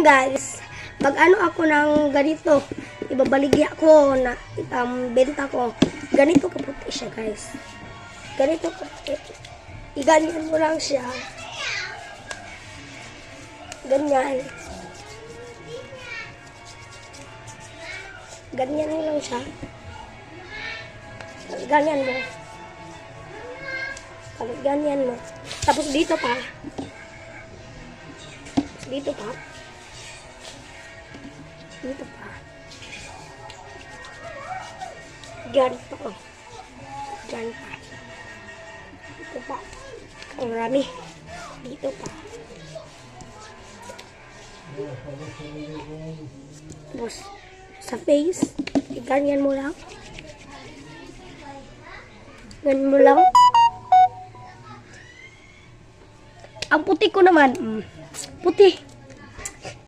ngayon guys, mag-ano ako ng ganito. Ibabaligya ko na benta ko. Ganito kaputi siya guys. Ganito kaputi. Iganyan mo lang siya. Ganyan. Ganyan mo lang siya. Ganyan mo. Ganyan mo. Tapos dito pa. Dito pa. Dito pa. Diyan pa. Oh. Diyan pa. Dito pa. Ang marami. Dito pa. Tapos, sa face, ganyan mo lang. Ganyan mo lang. Ang puti ko naman, puti.